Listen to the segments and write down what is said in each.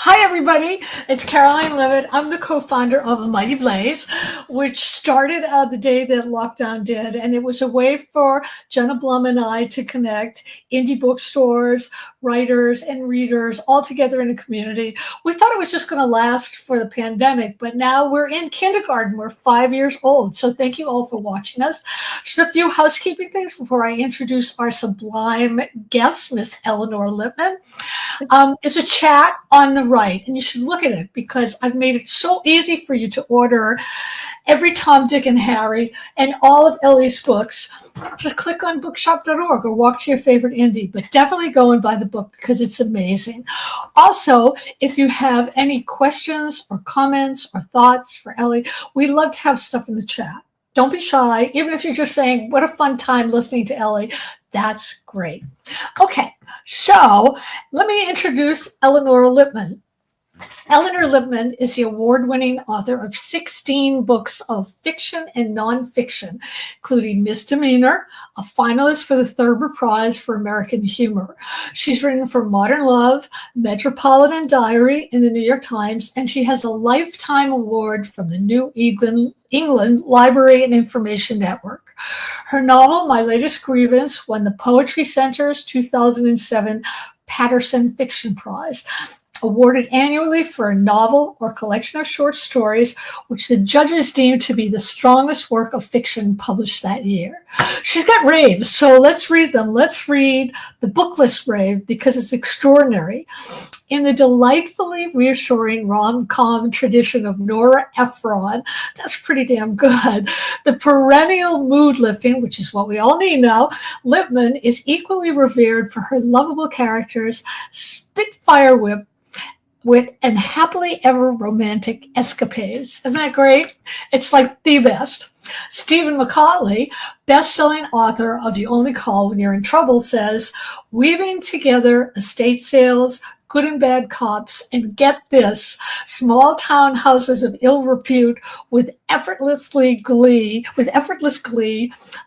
Hi, everybody. It's Caroline Leavitt. I'm the co-founder of A Mighty Blaze, which started the day that lockdown did. And it was a way for Jenna Blum and I to connect indie bookstores, writers, and readers all together in a community. We thought it was just going to last for the pandemic, but now we're in kindergarten. We're 5 years old. So thank you all for watching us. Just a few housekeeping things before I introduce our sublime guest, Miss Elinor LIpman. There's a chat on the right, and you should look at it because I've made it so easy for you to order every Tom, Dick, and Harry and all of Ellie's books. Just click on bookshop.org or walk to your favorite indie, but definitely go and buy the book because it's amazing. Also, if you have any questions or comments or thoughts for Ellie, we'd love to have stuff in the chat. Don't be shy. Even if you're just saying, what a fun time listening to Ellie, that's great. Okay, so let me introduce Elinor LIpman. Elinor LIpman is the award-winning author of 16 books of fiction and nonfiction, including Misdemeanor, a finalist for the Thurber Prize for American Humor. She's written for Modern Love, Metropolitan Diary, in the New York Times, and she has a Lifetime Award from the New England Library and Information Network. Her novel, My Latest Grievance, won the Poetry Center's 2007 Patterson Fiction Prize, awarded annually for a novel or collection of short stories, which the judges deemed to be the strongest work of fiction published that year. She's got raves, so let's read them. Let's read the book list rave because it's extraordinary. In the delightfully reassuring rom-com tradition of Nora Ephron, that's pretty damn good, the perennial mood lifting, which is what we all need now, LIpman is equally revered for her lovable characters, spitfire wit, and happily ever romantic escapades. Isn't that great? It's like the best. Stephen McCautley, best-selling author of You Only Call When You're in Trouble, says, weaving together estate sales, good and bad cops, and get this, small town houses of ill repute with effortless glee,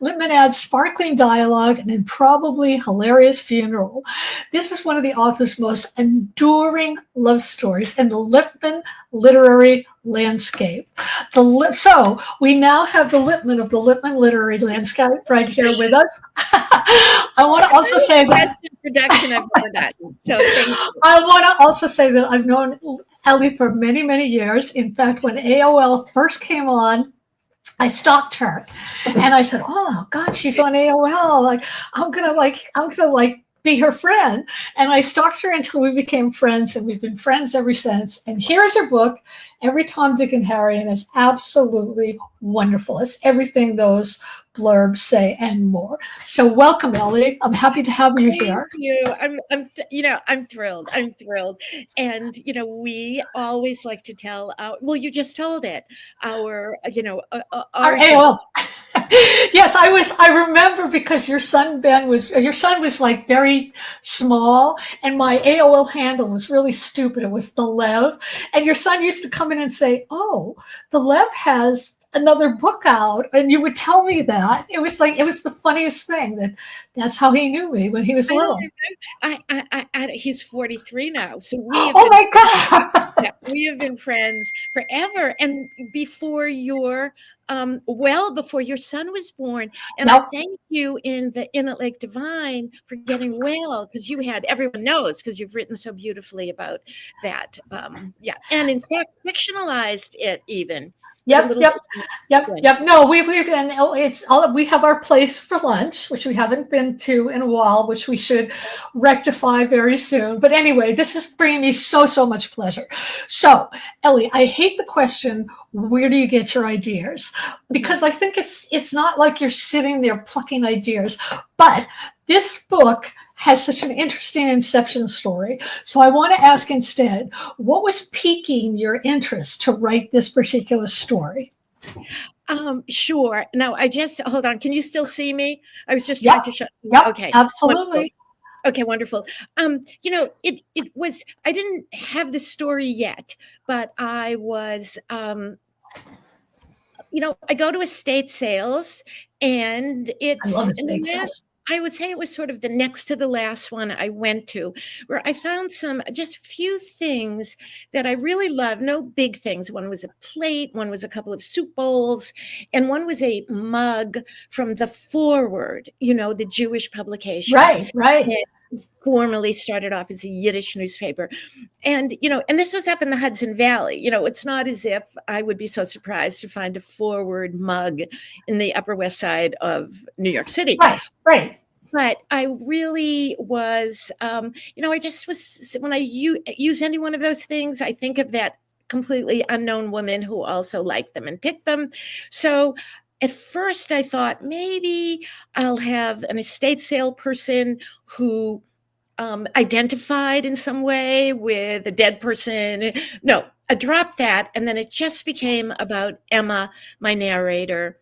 LIpman adds sparkling dialogue and an improbably hilarious funeral. This is one of the author's most enduring love stories in the LIpman literary landscape. So we now have the LIpman of the LIpman literary landscape right here with us. I want to also say that best introduction I've ever gotten. So thank you. I want to also say that I've known Ellie for many, many years. In fact, when AOL first came on, I stalked her and I said, oh God, she's on AOL. Like, I'm gonna be her friend. And I stalked her until we became friends, and we've been friends ever since. And here's her book, Every Tom, Dick, and Harry, and it's absolutely wonderful. It's everything those blurbs say and more. So welcome, Ellie. I'm happy to have you here. Thank you. I'm thrilled. I'm thrilled. And, we always like to tell you just told it, our AOL. Yes, I remember because your son was like very small, and my AOL handle was really stupid. It was the Lev, and your son used to come in and say, oh, the Lev has another book out, and you would tell me that. It was the funniest thing. That's how he knew me when he was little. He's 43 now, so my God, we have been friends forever, and before your before your son was born. And I thank you in the In It Lake Divine for getting well, because everyone knows, because you've written so beautifully about that. And in fact fictionalized it even. Yep. No, we have our place for lunch, which we haven't been to in a while, which we should rectify very soon. But anyway, this is bringing me so much pleasure. So, Ellie, I hate the question, where do you get your ideas? Because I think it's not like you're sitting there plucking ideas, but this book has such an interesting inception story. So I want to ask instead, what was piquing your interest to write this particular story? Sure. Now, hold on. Can you still see me? I was just trying to shut. Yep, okay. Absolutely. Wonderful. Okay, wonderful. It was, I didn't have the story yet, but I was, I go to estate sales, and I love estate sales. I would say it was sort of the next to the last one I went to, where I found just a few things that I really loved. No big things. One was a plate, one was a couple of soup bowls, and one was a mug from The Forward, the Jewish publication. Right, right. It formerly started off as a Yiddish newspaper. And, and this was up in the Hudson Valley. It's not as if I would be so surprised to find a Forward mug in the Upper West Side of New York City. Right, right. But I really was, I just was, when I use any one of those things, I think of that completely unknown woman who also liked them and picked them. So at first I thought maybe I'll have an estate sale person who identified in some way with a dead person. No, I dropped that. And then it just became about Emma, my narrator,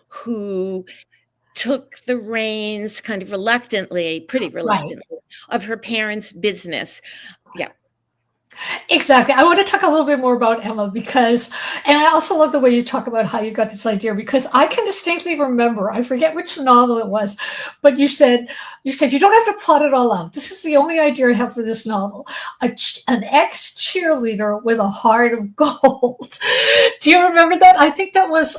who took the reins kind of pretty reluctantly, of her parents' business. Yeah. Exactly. I want to talk a little bit more about Emma and I also love the way you talk about how you got this idea, because I can distinctly remember, I forget which novel it was, but you said you don't have to plot it all out. This is the only idea I have for this novel. An ex-cheerleader with a heart of gold. Do you remember that? I think that was,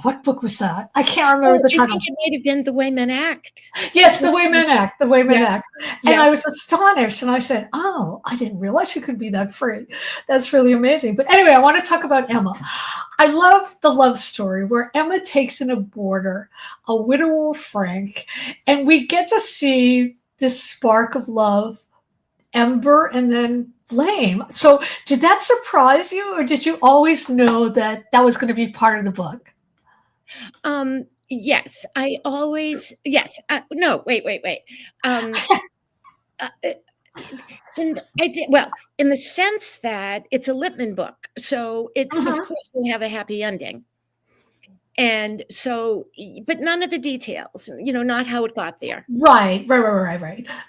what book was that? I can't remember the title. I think it might have been The Way Men Act. Yes, The Way Men Act. The Way Men Act. And I was astonished, and I said, "Oh, I didn't realize she could be that free. That's really amazing." But anyway, I want to talk about Emma. I love the love story where Emma takes in a boarder, a widower Frank, and we get to see this spark of love, ember, and then flame. So, did that surprise you, or did you always know that was going to be part of the book? Yes, I always, yes. No, wait. And I did, well, in the sense that it's a Lippman book. So it, of course, will have a happy ending. And so, but none of the details, not how it got there. Right.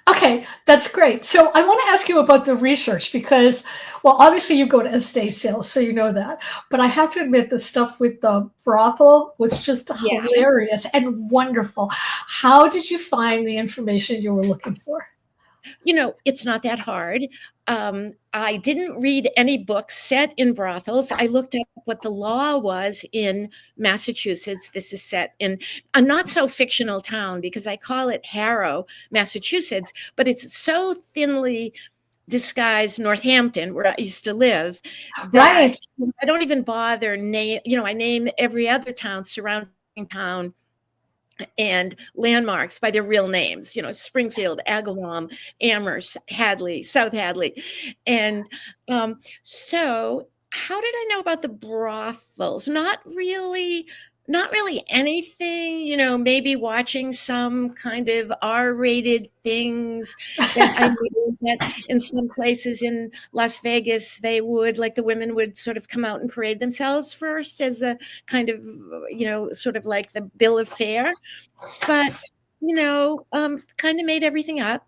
Okay, that's great. So I want to ask you about the research because, well, obviously you go to estate sales, so you know that. But I have to admit the stuff with the brothel was just hilarious and wonderful. How did you find the information you were looking for? It's not that hard. I didn't read any books set in brothels. I looked up what the law was in Massachusetts. This is set in a not so fictional town because I call it Harrow, Massachusetts, but it's so thinly disguised Northampton, where I used to live, that I don't even bother I name every other town, surrounding town, and landmarks by their real names, Springfield, Agawam, Amherst, Hadley, South Hadley. And so how did I know about the brothels? Not really anything, maybe watching some kind of R-rated things that I knew that in some places in Las Vegas, they would, like the women would sort of come out and parade themselves first as a kind of, sort of like the bill of fare, but, kind of made everything up.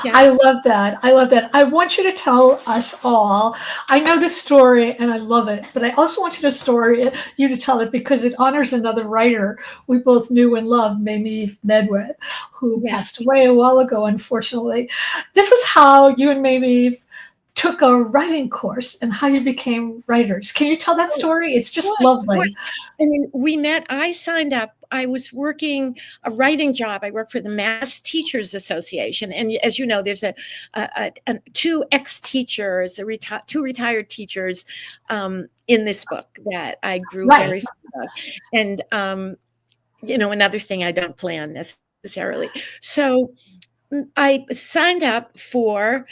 Yeah. I love that. I want you to tell us all. I know this story and I love it, but I also want you to tell it because it honors another writer we both knew and loved, Mamie Medwed, who passed away a while ago, unfortunately. This was how you and Mamie took a writing course and how you became writers. Can you tell that story? It's just lovely. I mean, we met, I signed up. I was working a writing job. I work for the Mass Teachers Association. And as you know, there's two ex-teachers, two retired teachers in this book that I grew very fond of. And, another thing I don't plan necessarily. So I signed up for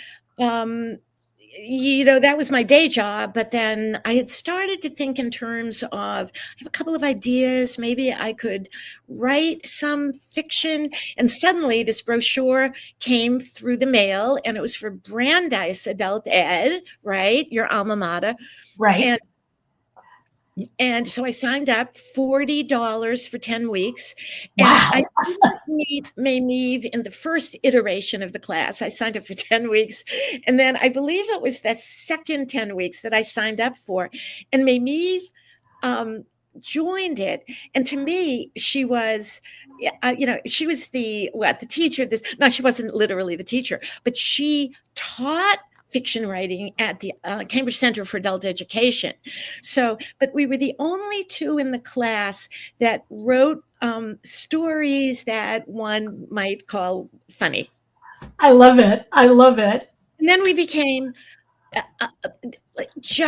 that was my day job, but then I had started to think in terms of, I have a couple of ideas, maybe I could write some fiction. And suddenly this brochure came through the mail and it was for Brandeis Adult Ed, right? Your alma mater. Right. And so I signed up, $40 for 10 weeks. And I didn't meet Mamie in the first iteration of the class. I signed up for 10 weeks. And then I believe it was the second 10 weeks that I signed up for. And Mamie joined it. And to me, she was, she was the teacher. No, she wasn't literally the teacher, but she taught fiction writing at the Cambridge Center for Adult Education. So, but we were the only two in the class that wrote stories that one might call funny. I love it. I love it. And then we became she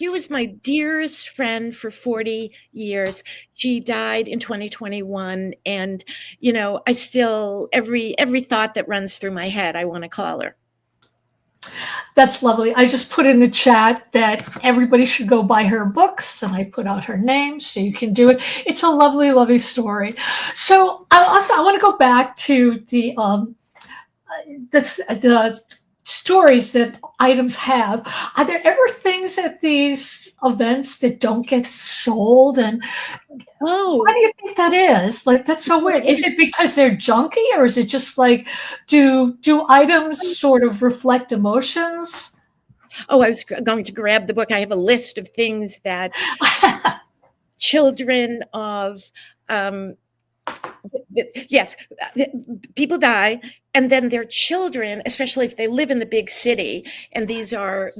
was my dearest friend for 40 years. She died in 2021. And, I still, every thought that runs through my head, I want to call her. That's lovely. I just put in the chat that everybody should go buy her books, and I put out her name so you can do it. It's a lovely, lovely story. So I want to go back to the stories that items have. Are there ever things at these events that don't get sold? And why do you think that is? Like, that's so weird. Is it because they're junky, or is it just like, do items sort of reflect emotions? Oh, I was going to grab the book. I have a list of things that children of yes, people die, and then their children, especially if they live in the big city, and these are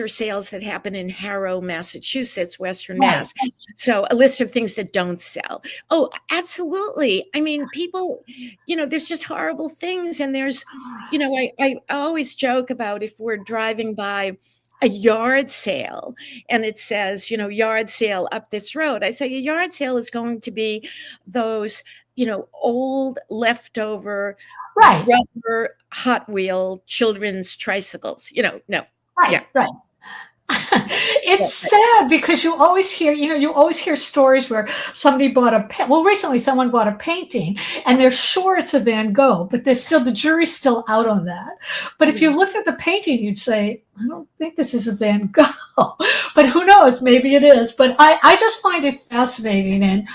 sales that happen in Harrow, Massachusetts, Western Mass. So a list of things that don't sell. Oh, absolutely. I mean, people, there's just horrible things, and there's, I always joke about if we're driving by a yard sale and it says, yard sale up this road. I say a yard sale is going to be those, old leftover rubber Hot Wheel children's tricycles, no. Right. It's sad because you always hear stories where somebody recently someone bought a painting and they're sure it's a Van Gogh, but the jury's still out on that. But if you looked at the painting, you'd say, I don't think this is a Van Gogh, but who knows, maybe it is. But I just find it fascinating. And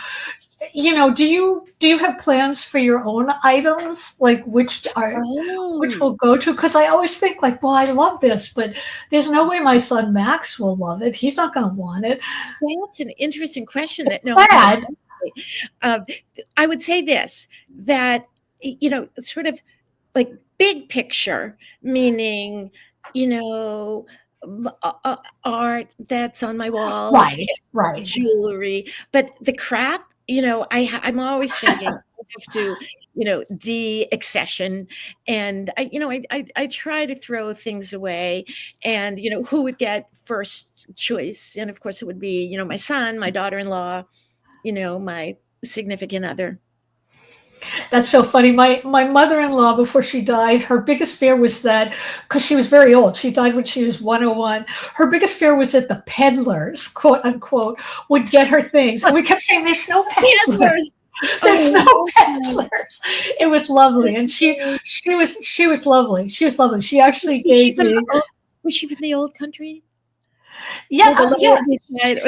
do you have plans for your own items, like which we'll go to? Because I always think like, well, I love this, but there's no way my son Max will love it. He's not going to want it. That's an interesting question. Sad. I would say this, that sort of like big picture, meaning art that's on my walls, right, jewelry, but the crap. I'm always thinking I have to, de-accession, and I try to throw things away, and who would get first choice, and of course it would be my son, my daughter-in-law, my significant other. That's so funny. My mother-in-law, before she died, her biggest fear was that, because she was very old, she died when she was 101. Her biggest fear was that the peddlers, quote unquote, would get her things. And we kept saying, "There's no peddlers. There's no peddlers." It was lovely, and she was lovely. She was lovely. She actually gave me. Was she from the old country? Yeah, or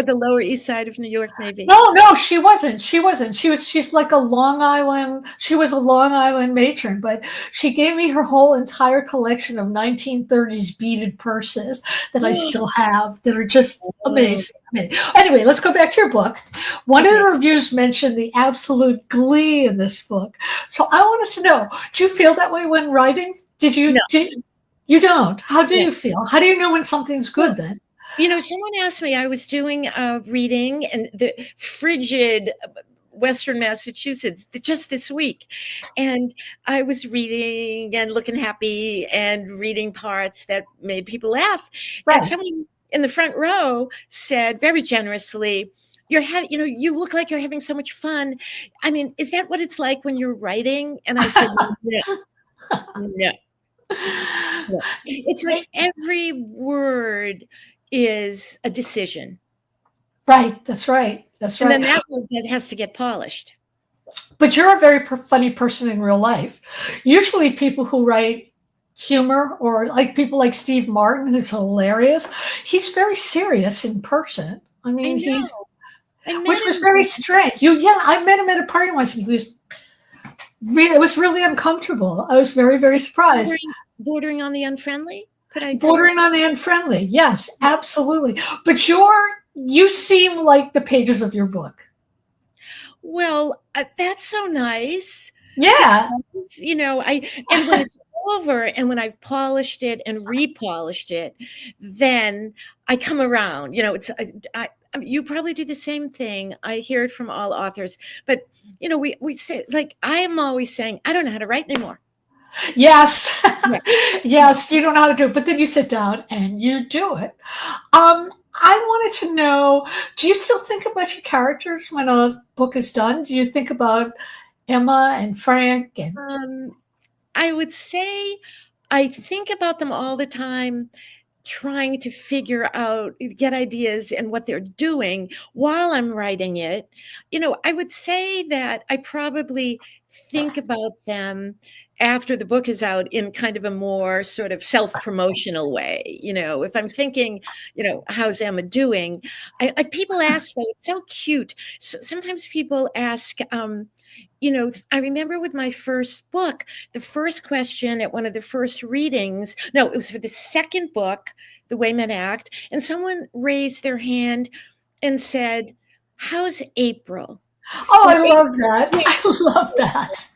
the Lower East Side of New York, maybe. No, she wasn't. She's like a Long Island. She was a Long Island matron, but she gave me her whole entire collection of 1930s beaded purses that I still have, that are just amazing. Anyway, let's go back to your book. One of the reviews mentioned the absolute glee in this book. So I wanted to know, do you feel that way when writing? Did you? No. You don't? How do you feel? How do you know when something's good then? Someone asked me, I was doing a reading in the frigid Western Massachusetts just this week. And I was reading and looking happy and reading parts that made people laugh. Right. And someone in the front row said very generously, you look like you're having so much fun. I mean, is that what it's like when you're writing? And I said, no. It's like every word is a decision. Right. That's right. And then that has to get polished. But you're a very funny person in real life. Usually people who write humor, or like people like Steve Martin, who's hilarious, he's very serious in person. I mean, which was very strange. I met him at a party once, and it was really uncomfortable. I was very, very surprised. Bordering on the unfriendly? Bordering on the unfriendly. Yes, absolutely. But You seem like the pages of your book. Well, that's so nice Yeah. because, and when it's over and when I've polished it and repolished it, then I come around. You probably do the same thing. I hear it from all authors, but we say, like, I am always saying, I don't know how to write anymore. Yes. Yeah. Yes, you don't know how to do it, but then you sit down and you do it. I wanted to know, do you still think about your characters when a book is done? Do you think about Emma and Frank and Um, I would say I think about them all the time, trying to figure out, get ideas and what they're doing while I'm writing it. I would say that I probably think about them after the book is out in kind of a more sort of self-promotional way. If I'm thinking, how's Emma doing? People ask, though, it's so cute. So sometimes people ask, I remember with my first book, the first question at one of the first readings, no, it was for the second book, The Way Men Act, and someone raised their hand and said, "How's April?" Oh, And I love that. yeah, I love that.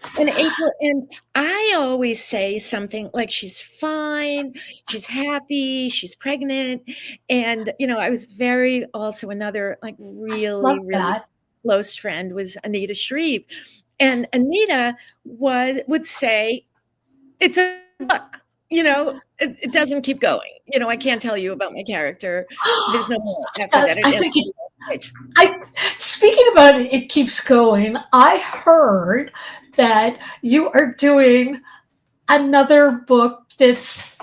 and I always say something like, "She's fine, she's happy, she's pregnant." And I was very also another, like, Love really, really that. close friend was Anita Shreve. And Anita would say, "It's a book, it doesn't keep going. I can't tell you about my character. There's no more after that. It I ends think it, on the page." I speaking about it, it keeps going. I heard that you are doing another book that's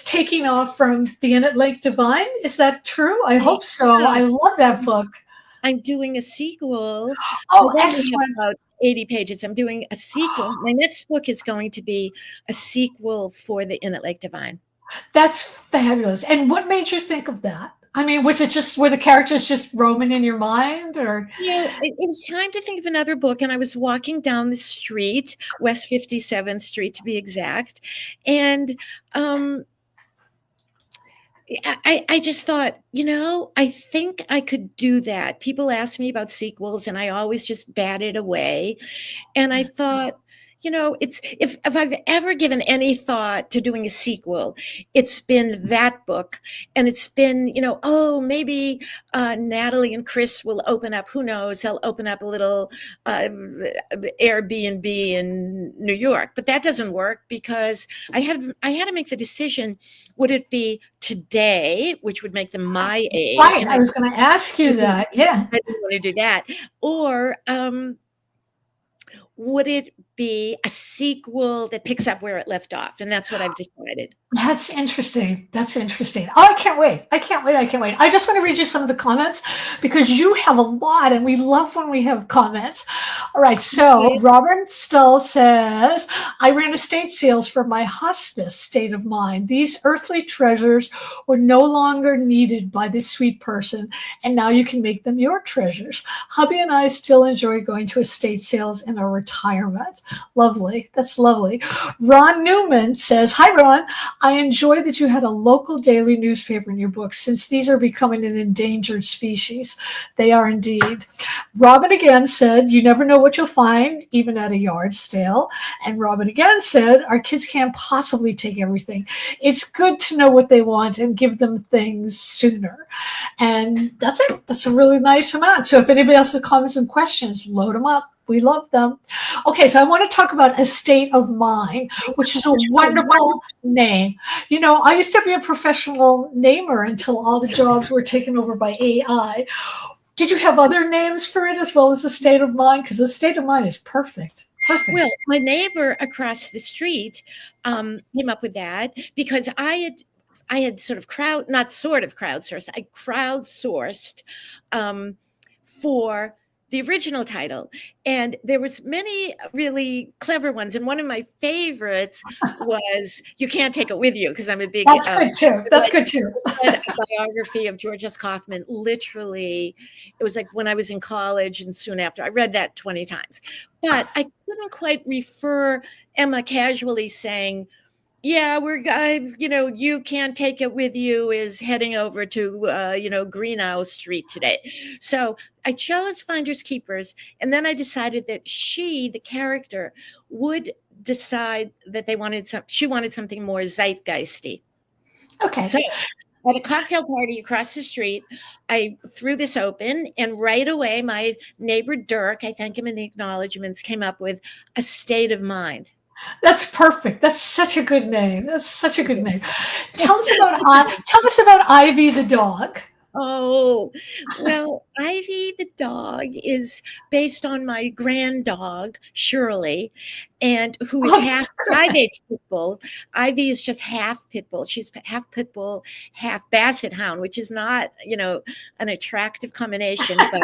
taking off from the Innate Lake Divine. Is that true? I I hope so. I love that book. I'm doing a sequel. I Oh, only have excellent. about 80 pages. I'm doing a sequel. My next book is going to be a sequel for the Innate Lake Divine. That's fabulous. And what made you think of that? I mean, was it just were the characters just roaming in your mind or It was time to think of another book, and I was walking down the street, West 57th Street to be exact, and I just thought, I think I could do that. People ask me about sequels, and I always just bat it away. And I thought, it's if I've ever given any thought to doing a sequel, it's been that book, and it's been, oh, maybe Natalie and Chris will open up. Who knows? They'll open up a little Airbnb in New York, but that doesn't work because I had to make the decision: would it be today, which would make them my age, right? and I was going to ask I you didn't, that. Yeah. I didn't want to do that, or would it be a sequel that picks up where it left off? And that's what I've decided. That's interesting. That's interesting. Oh, I can't wait. I can't wait. I can't wait. I just want to read you some of the comments because you have a lot and we love when we have comments. All right. So Okay. Robert Stull says, I ran estate sales for my hospice state of mind. These earthly treasures were no longer needed by this sweet person, and now you can make them your treasures. Hubby and I still enjoy going to estate sales in our retirement. Lovely. That's lovely. Ron Newman says, hi, Ron. I enjoy that you had a local daily newspaper in your book, since these are becoming an endangered species. They are indeed. Robin again said, you never know what you'll find, even at a yard sale. And Robin again said, our kids can't possibly take everything. It's good to know what they want and give them things sooner. And that's it. That's a really nice amount. So if anybody else has comments and questions, load them up. We love them. Okay, so I want to talk about A State of Mind, which is a wonderful name. I used to be a professional namer until all the jobs were taken over by AI. Did you have other names for it as well as A State of Mind? Because A State of Mind is perfect. Perfect. Well, my neighbor across the street came up with that because I had sort of crowdsourced. I crowdsourced for the original title, and there was many really clever ones. And one of my favorites was "You Can't Take It With You," because I'm a big. That's good too. That's good too. Read a biography of George S. Kaufman. Literally, it was like when I was in college and soon after. I read that 20 times, but I couldn't quite refer Emma casually saying, Yeah, you can't take it with you is heading over to, Greenhouse Street today. So I chose Finders Keepers, and then I decided that the character, would decide that she wanted something more zeitgeisty. Okay. So at a cocktail party across the street, I threw this open, and right away, my neighbor Dirk, I thank him in the acknowledgments, came up with A State of Mind. That's perfect. That's such a good name. That's such a good name. Tell us about Ivy the dog. Oh, well, Ivy the dog is based on my grand dog, Shirley, and who is Oh, half that's great. 5'8" pit bull. Ivy is just half pit bull. She's half pit bull, half basset hound, which is not, an attractive combination, but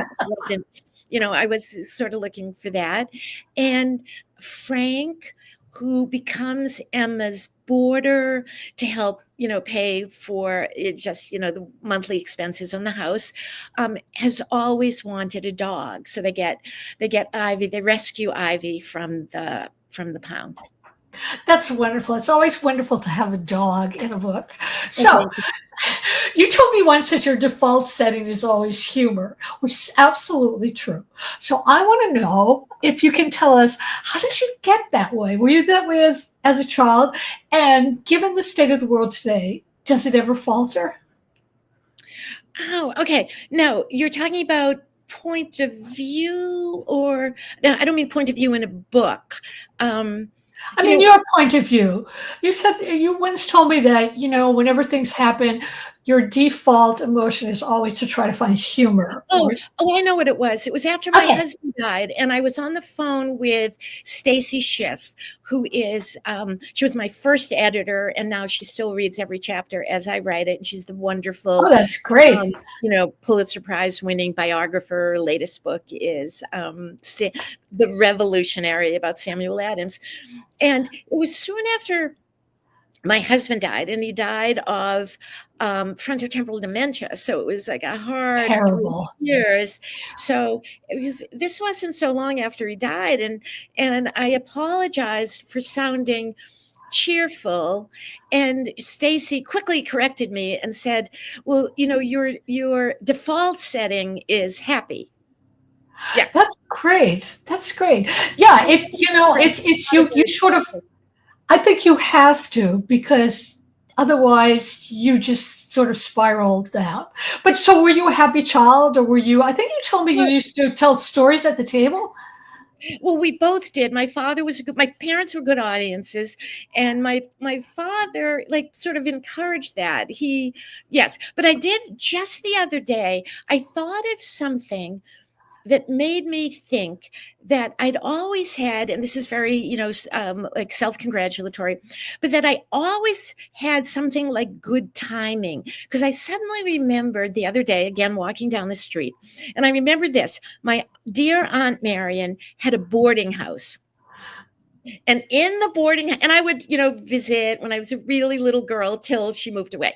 I was sort of looking for that. And Frank, who becomes Emma's boarder to help, pay for it, just, the monthly expenses on the house, has always wanted a dog. So they Ivy, they rescue Ivy from the pound. That's wonderful. It's always wonderful to have a dog in a book. Oh, So, thank you. you told me once that your default setting is always humor, which is absolutely true. So, I want to know if you can tell us, how did you get that way? Were you that way as a child? And given the state of the world today, does it ever falter? Oh, okay. No, you're talking about point of view, or no, I don't mean point of view in a book. Um, I you mean, know, your point of view. You said you once told me that, whenever things happen, your default emotion is always to try to find humor. Oh, I know what it was. It was after my Okay. husband died, and I was on the phone with Stacy Schiff, who is she was my first editor, and now she still reads every chapter as I write it. And she's the Oh, wonderful, that's great. Pulitzer Prize winning biographer. Her latest book is The Revolutionary, about Samuel Adams. And it was soon after my husband died, and he died of frontotemporal dementia. So it was like a hard 3 Terrible. years. So this wasn't so long after he died, and I apologized for sounding cheerful, and Stacy quickly corrected me and said, "Well, your default setting is happy." Yeah. That's great. That's great. Yeah, it's you sort of, I think you have to, because otherwise you just sort of spiral down. But so, were you a happy child, or I think you told me you used to tell stories at the table? Well, we both did. My parents were good audiences, and my father, like, sort of encouraged that. Yes, but I did just the other day. I thought of something that made me think that I'd always had, and this is very, like, self-congratulatory, but that I always had something like good timing. Because I suddenly remembered the other day, again, walking down the street, and I remembered this. My dear Aunt Marion had a boarding house. And in the boarding, and I would, visit when I was a really little girl till she moved away.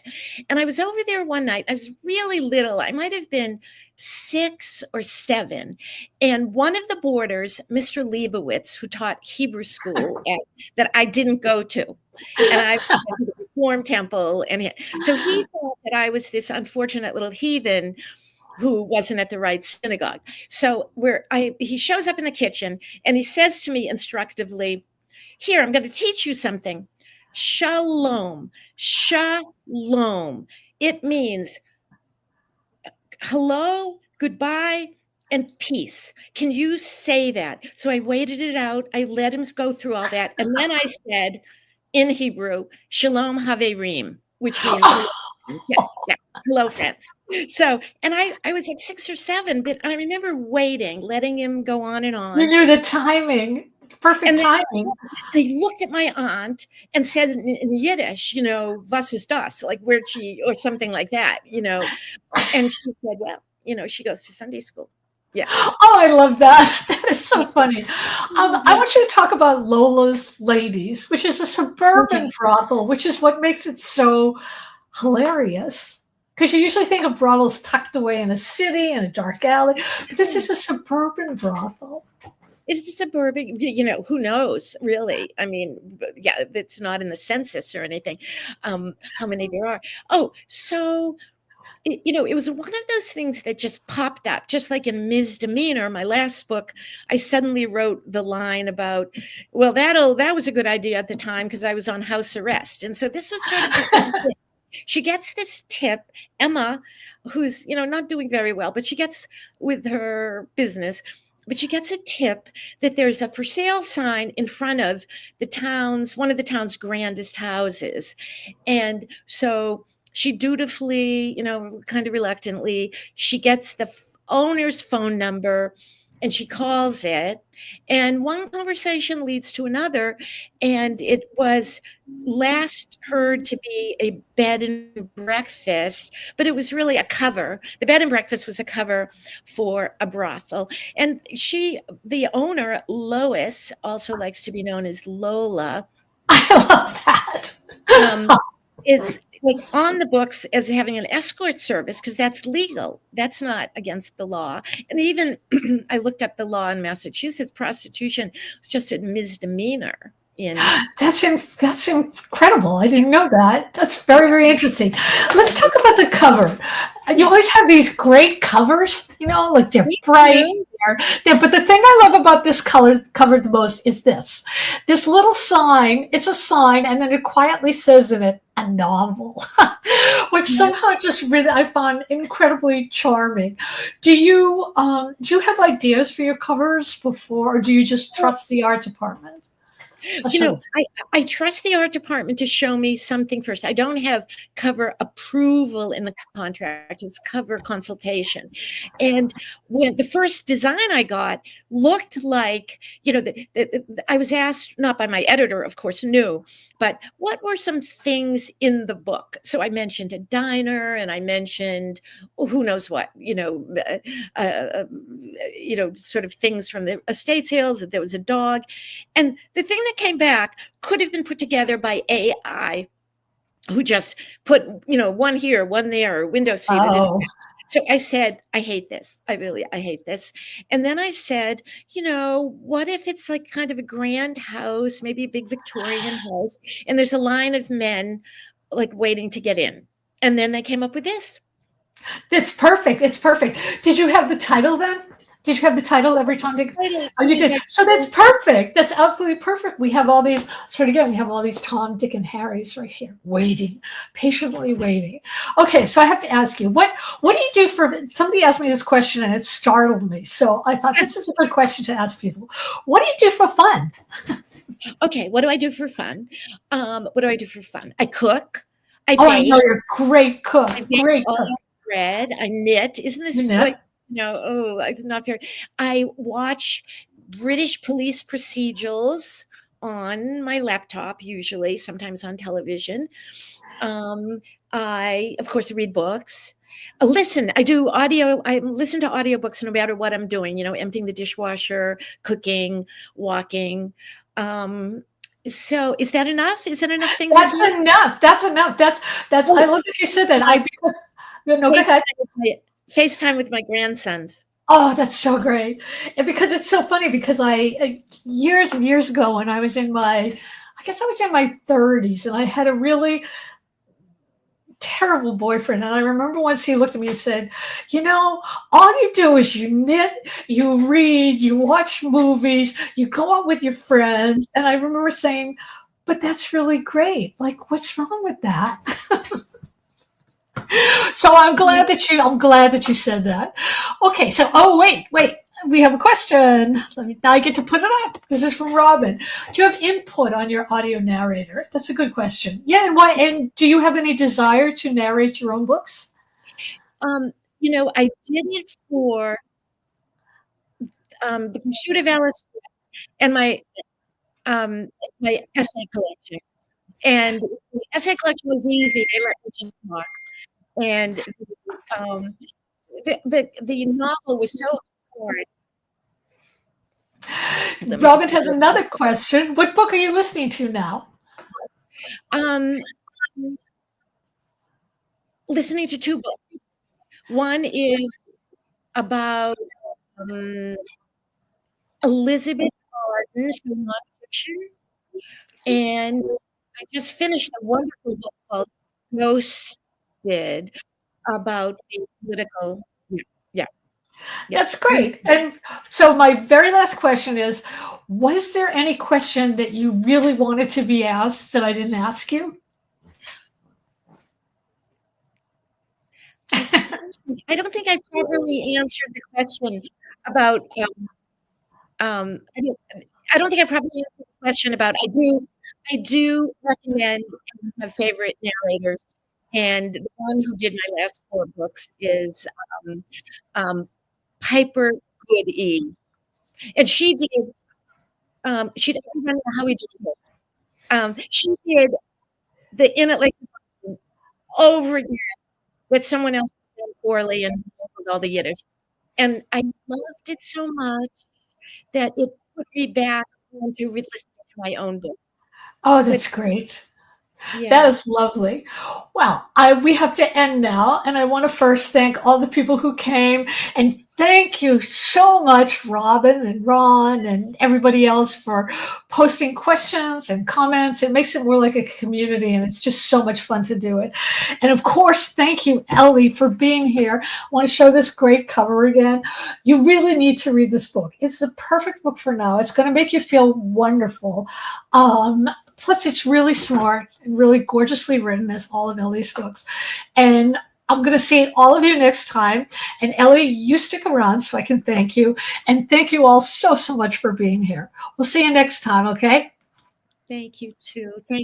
And I was over there one night. I was really little. I might have been 6 or 7. And one of the boarders, Mr. Leibowitz, who taught Hebrew school that I didn't go to, and I went to the Reform Temple, so he thought that I was this unfortunate little heathen who wasn't at the right synagogue. So he shows up in the kitchen, and he says to me instructively, "Here, I'm going to teach you something. Shalom. Shalom. It means hello, goodbye, and peace. Can you say that?" So I waited it out. I let him go through all that. And then I said in Hebrew, Shalom Haverim, which means hello, friends. So, and I was like 6 or 7, but I remember letting him go on and You on. knew the timing. Perfect And timing. they looked at my aunt and said in Yiddish, "Was ist das?" Like, where'd she, or something like that, And she said, "Well, she goes to Sunday school." Yeah. Oh, I love that. That is so funny. I want you to talk about Lola's Ladies, which is a suburban Okay. brothel, which is what makes it so hilarious. Because you usually think of brothels tucked away in a city, in a dark alley, but this is a suburban brothel. Is the suburban, who knows, really? I mean, yeah, it's not in the census or anything, how many there are. Oh, so it was one of those things that just popped up, just like in Misdemeanor, my last book. I suddenly wrote the line about, well, that was a good idea at the time because I was on house arrest, and so this was sort of this tip. She gets this tip, Emma, who's not doing very well, but she gets with her business. But she gets a tip that there's a for sale sign in front of one of the town's grandest houses. And so she dutifully, kind of reluctantly, she gets the owner's phone number and she calls it. And one conversation leads to another. And it was last heard to be a bed and breakfast, but it was really a cover. The bed and breakfast was a cover for a brothel. And the owner, Lois, also likes to be known as Lola. I love that. It's like on the books as having an escort service because that's legal. That's not against the law. And even I looked up the law in Massachusetts. Prostitution was just a misdemeanor. That's incredible. I didn't know that. That's very, very interesting. Let's talk about the cover. You always have these great covers, like they're bright. But the thing I love about this cover the most is this little sign. It's a sign, and then it quietly says in it, a novel, which somehow just really I found incredibly charming. Do you have ideas for your covers before, or do you just trust the art department? I trust the art department to show me something first. I don't have cover approval in the contract. It's cover consultation. And when the first design I got looked like, I was asked, not by my editor, of course, new, but what were some things in the book? So I mentioned a diner and I mentioned, who knows what, sort of things from the estate sales, that there was a dog. And the thing that came back could have been put together by AI, who just put, one here, one there, window seat. Oh. So I said, I hate this. I hate this. And then I said, what if it's like kind of a grand house, maybe a big Victorian house, and there's a line of men like waiting to get in. And then they came up with this. It's perfect. It's perfect. Did you have the title then? Did you have the title every time? Oh, you did. So that's perfect. That's absolutely perfect. We have all these, we have all these Tom, Dick, and Harrys right here, waiting, patiently waiting. Okay, so I have to ask you, what do you do somebody asked me this question and it startled me. So I thought this is a good question to ask people. What do you do for fun? Okay, what do I do for fun? I cook. I bake. I know you're a great cook. Great cook. Bread. I knit. Isn't this like, it's not fair. I watch British police procedurals on my laptop, usually, sometimes on television. I, of course, read books. Listen, I do audio. I listen to audiobooks no matter what I'm doing, emptying the dishwasher, cooking, walking. So is that enough? Is that enough things? That's enough. That's enough. That's I love that you said that. Go ahead. FaceTime with my grandsons. Oh, that's so great. And because it's so funny because I years and years ago when I was in my 30s and I had a really terrible boyfriend. And I remember once he looked at me and said, all you do is you knit, you read, you watch movies, you go out with your friends. And I remember saying, but that's really great. Like, what's wrong with that? So I'm glad that you said that. Okay, so wait, we have a question. Now I get to put it up. This is from Robin. Do you have input on your audio narrator? That's a good question. Yeah, and why? And do you have any desire to narrate your own books? I did it for The Pursuit of Alice and my essay collection. And the essay collection was easy. They let me just talk. And the novel was so hard. Robin has another question. What book are you listening to now? Listening to two books. One is about Elizabeth Arden's nonfiction, and I just finished a wonderful book called Ghosted about the political. Yeah, yeah, yeah. That's great. And so my very last question is, was there any question that you really wanted to be asked that I didn't ask you? I don't think I properly answered the question about. I don't think I probably answered the question about. I do recommend and have favorite narrators, and the one who did my last 4 books is um, Piper Goodie, and she did. She I don't remember how we did it. She did the In It Like over again with someone else poorly and with all the Yiddish, and I loved it so much that it put me back onto listening to my own book. Oh, But that's great. That yeah, is lovely. Well, we have to end now, and I want to first thank all the people who came, and thank you so much, Robin and Ron and everybody else for posting questions and comments. It makes it more like a community, and it's just so much fun to do it. And of course, thank you, Ellie, for being here. I want to show this great cover again. You really need to read this book. It's the perfect book for now. It's going to make you feel wonderful. Plus, it's really smart and really gorgeously written, as all of Ellie's books. And I'm going to see all of you next time. And Ellie, you stick around so I can thank you. And thank you all so, so much for being here. We'll see you next time, okay? thank you too. Thank